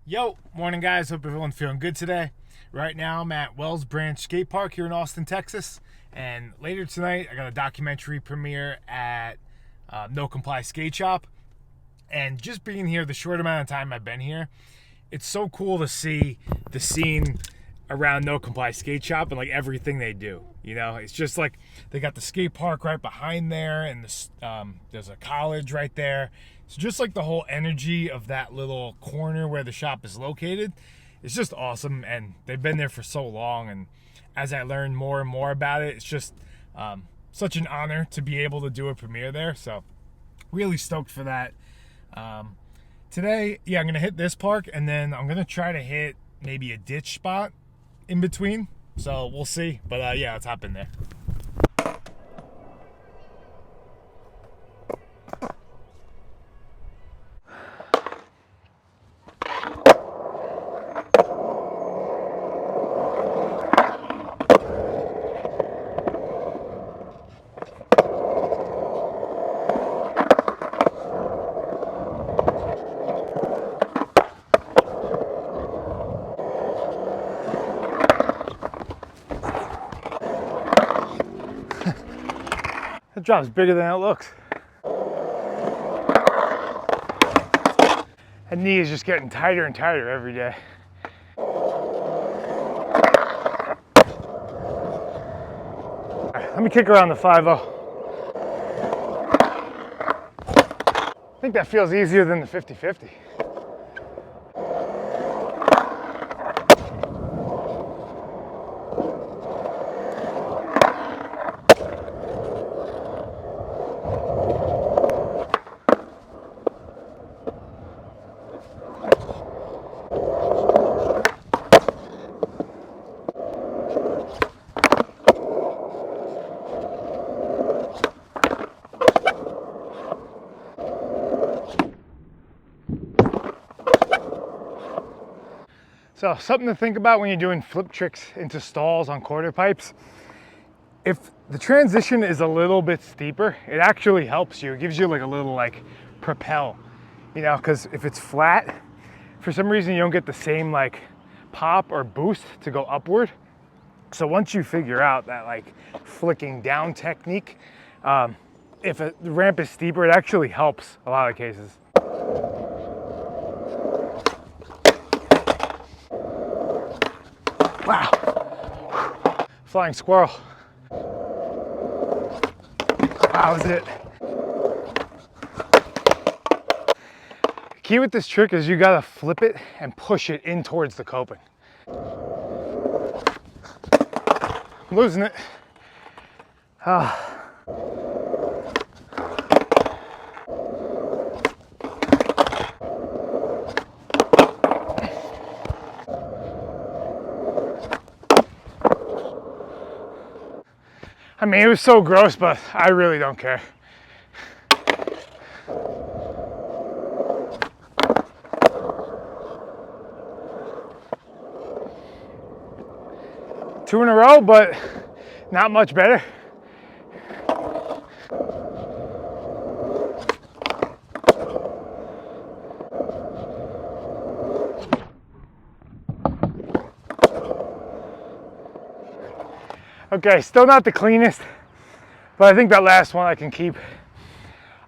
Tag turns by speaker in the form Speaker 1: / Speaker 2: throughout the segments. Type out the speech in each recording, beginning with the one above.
Speaker 1: Yo, morning guys. Hope everyone's feeling good today. Right now I'm at Wells Branch Skate Park here in Austin, Texas. And later tonight I got a documentary premiere at No Comply Skateshop. And just being here, the short amount of time I've been here, it's so cool to see the scene around No Comply Skate Shop and like everything they do. You know, it's just like they got the skate park right behind there, and there's a college right there. So just like the whole energy of that little corner where the shop is located, it's just awesome. And they've been there for so long. And as I learn more and more about it, it's just such an honor to be able to do a premiere there. So really stoked for that. Today, yeah, I'm gonna hit this park, and then I'm gonna try to hit maybe a ditch spot in between. So we'll see. But yeah, let's hop in there. That drop's bigger than it looks. That knee is just getting tighter and tighter every day. All right, let me kick around the 5-0. I think that feels easier than the 50-50. So something to think about when you're doing flip tricks into stalls on quarter pipes. If the transition is a little bit steeper, it actually helps you. It gives you like a little like propel, you know, because if it's flat, for some reason you don't get the same like pop or boost to go upward. So once you figure out that like flicking down technique, if the ramp is steeper, it actually helps a lot of cases. Wow. Flying squirrel. That was it. The key with this trick is you gotta flip it and push it in towards the coping. I'm losing it. I mean, it was so gross, but I really don't care. Two in a row, but not much better. Okay, still not the cleanest, but I think that last one I can keep.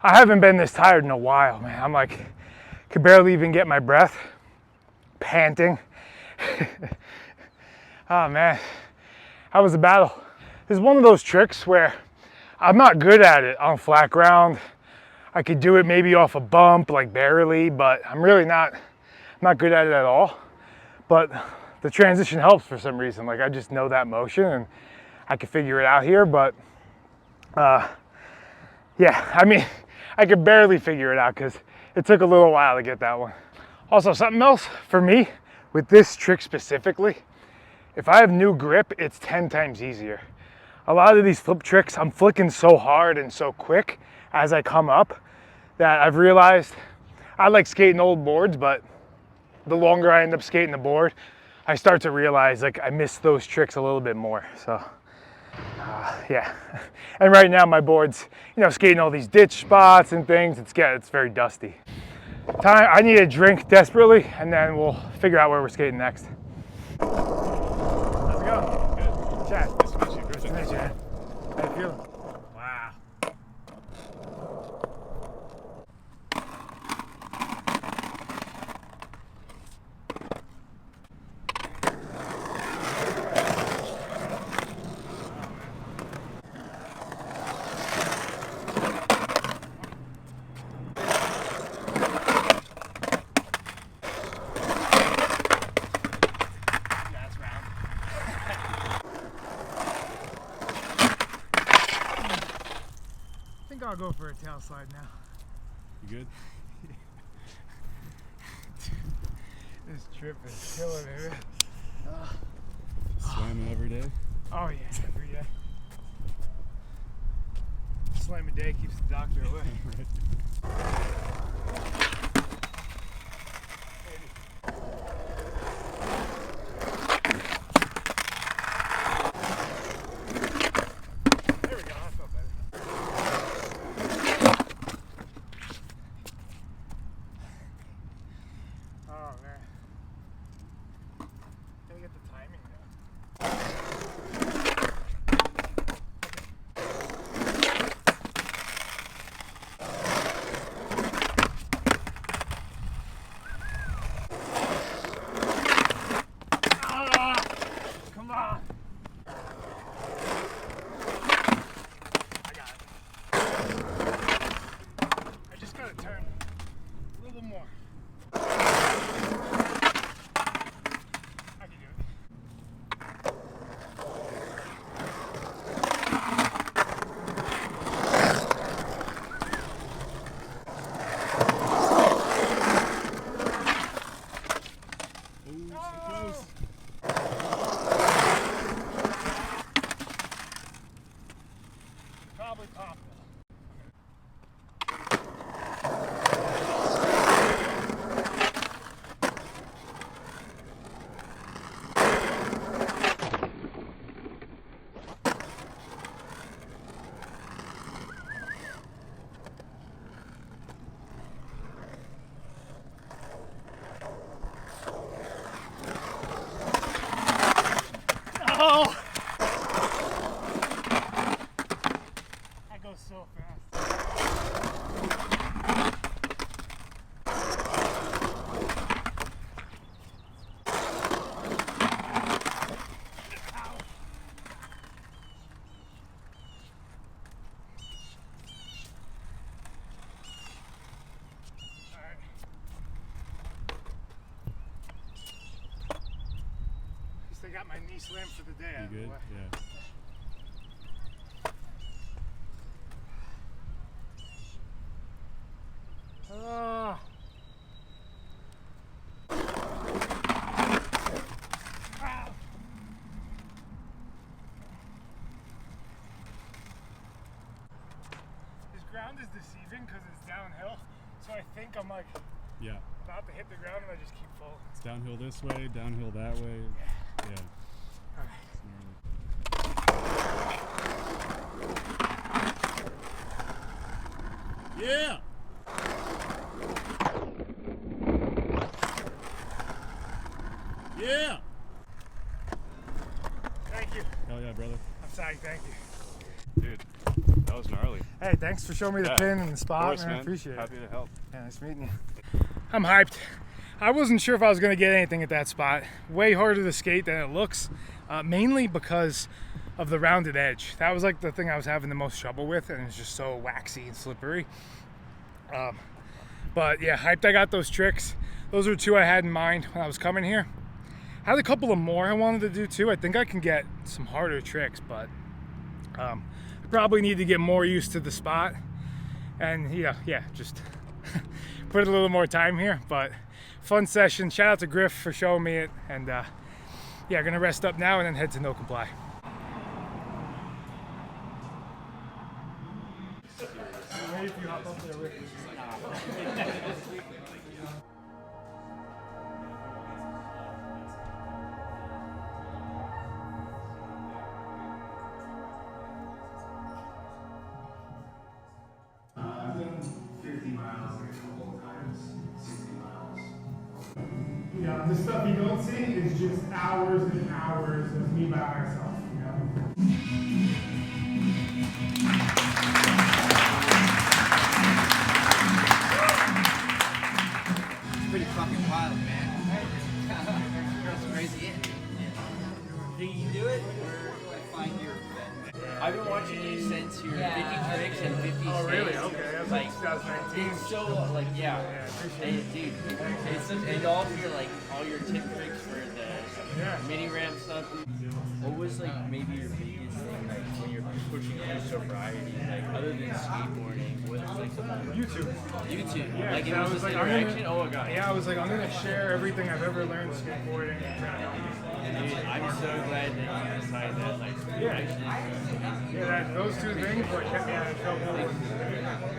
Speaker 1: I haven't been this tired in a while, man. I'm like, could barely even get my breath, panting. Oh man, that was a battle. This is one of those tricks where I'm not good at it on flat ground. I could do it maybe off a bump, like barely, but I'm really not good at it at all. But the transition helps for some reason. Like I just know that motion and I could figure it out here, but yeah, I mean, I could barely figure it out because it took a little while to get that one. Also, something else for me with this trick specifically, if I have new grip, it's 10 times easier. A lot of these flip tricks, I'm flicking so hard and so quick as I come up that I've realized I like skating old boards, but the longer I end up skating the board, I start to realize like I miss those tricks a little bit more. So yeah, and right now my board's, you know, skating all these ditch spots and things. It's very dusty. I need a drink desperately, and then we'll figure out where we're skating next. How's it going?
Speaker 2: Good.
Speaker 1: Chad.
Speaker 2: Nice to meet you.
Speaker 1: Nice to meet you, man. How you feeling?
Speaker 2: Wow.
Speaker 1: I think I'll go for a tail slide now.
Speaker 2: You good?
Speaker 1: This trip is killing me, man.
Speaker 2: Slamming every day?
Speaker 1: Oh yeah, every day. Slam a day keeps the doctor away. There we go, I felt better. Oh man. Gotta get the timing down. Come on. I got it. I just gotta turn a little more. I can do it.
Speaker 2: Ooh, so close.
Speaker 1: Probably possible. Oh! That goes so fast. Ow. All right. At least I got my knee slammed for the day. out of the
Speaker 2: You good?
Speaker 1: way.
Speaker 2: Yeah.
Speaker 1: Ah. Ow. This ground is deceiving because it's downhill, so I think I'm like
Speaker 2: Yeah.
Speaker 1: about to hit the ground and I just keep falling.
Speaker 2: It's downhill this way, downhill that way. Yeah.
Speaker 1: All right.
Speaker 2: Yeah. Yeah.
Speaker 1: Thank you.
Speaker 2: Hell yeah, brother.
Speaker 1: I'm sorry. Thank you.
Speaker 2: Dude, that was gnarly.
Speaker 1: Hey, thanks for showing me the
Speaker 2: Yeah.
Speaker 1: pin and the
Speaker 2: Of
Speaker 1: spot,
Speaker 2: course,
Speaker 1: man. I
Speaker 2: man.
Speaker 1: appreciate it.
Speaker 2: Happy to help.
Speaker 1: Yeah, nice meeting you. I'm hyped. I wasn't sure if I was going to get anything at that spot. Way harder to skate than it looks, mainly because of the rounded edge. That was like the thing I was having the most trouble with, and it's just so waxy and slippery. But yeah, hyped I got those tricks. Those were two I had in mind when I was coming here. I had a couple of more I wanted to do too. I think I can get some harder tricks, but I probably need to get more used to the spot. And yeah, just put a little more time here. But fun session. Shout out to Griff for showing me it. And yeah, gonna rest up now and then head to No Comply. I've done 50 miles like a couple of times, Yeah, the stuff you don't see is just hours and hours of me by myself, you know?
Speaker 3: It's pretty fucking wild, man. That's crazy. Do you do it, or do I find your friend?
Speaker 4: I've been watching you since your 50 tricks and 50
Speaker 1: Oh, really?
Speaker 4: skates.
Speaker 1: Okay, that's
Speaker 4: like
Speaker 1: like 2019.
Speaker 4: it's so like yeah.
Speaker 1: Appreciate
Speaker 4: And, dude, it's such, and all of your like all your tip tricks for the mini ramp stuff. What was like maybe your biggest thing like when you're pushing through sobriety, like other than skateboarding? What was like the moment?
Speaker 1: YouTube.
Speaker 4: YouTube.
Speaker 1: Yeah,
Speaker 4: like it
Speaker 1: I
Speaker 4: was
Speaker 1: was
Speaker 4: just
Speaker 1: like, I'm
Speaker 4: interaction.
Speaker 1: gonna,
Speaker 4: Oh my god.
Speaker 1: yeah, I was like, I'm gonna share everything I've ever learned skateboarding and try to help people.
Speaker 4: Dude, I'm so glad that you decided that like actually.
Speaker 1: Yeah, those two things what kept me out of trouble.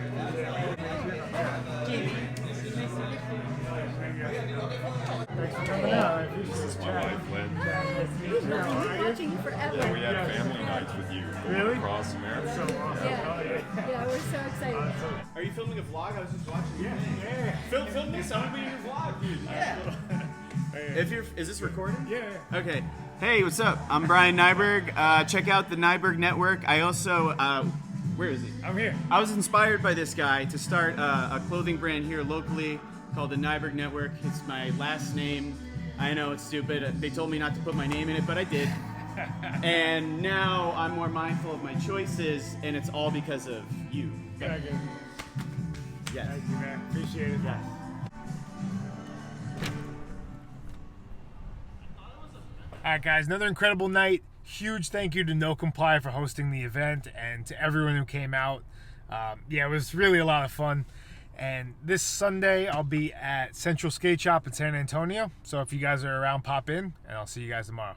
Speaker 1: Thanks for coming out. I appreciate this chat.
Speaker 5: We've been watching you forever.
Speaker 6: Yeah, we had family nights with you
Speaker 1: Really?
Speaker 6: across America.
Speaker 1: So awesome.
Speaker 5: Yeah, we're so excited.
Speaker 7: Are you filming a vlog? I was just watching.
Speaker 1: Yeah.
Speaker 7: Film this. I'm gonna be in your vlog, dude. Yeah. Is this recording?
Speaker 1: Yeah.
Speaker 7: Okay. Hey, what's up? I'm Brian Nyberg. Check out the Nyberg Network. I also, where is he?
Speaker 1: I'm here.
Speaker 7: I was inspired by this guy to start a clothing brand here locally called the Nyberg Network. It's my last name. I know it's stupid. They told me not to put my name in it, but I did. And now I'm more mindful of my choices, and it's all because of you.
Speaker 1: Yeah, good.
Speaker 7: Yes.
Speaker 1: Thank you, man. Appreciate it.
Speaker 7: Yes.
Speaker 1: All right, guys, another incredible night. Huge thank you to No Comply for hosting the event and to everyone who came out. Yeah, it was really a lot of fun. And this Sunday, I'll be at Central Skate Shop in San Antonio. So if you guys are around, pop in, and I'll see you guys tomorrow.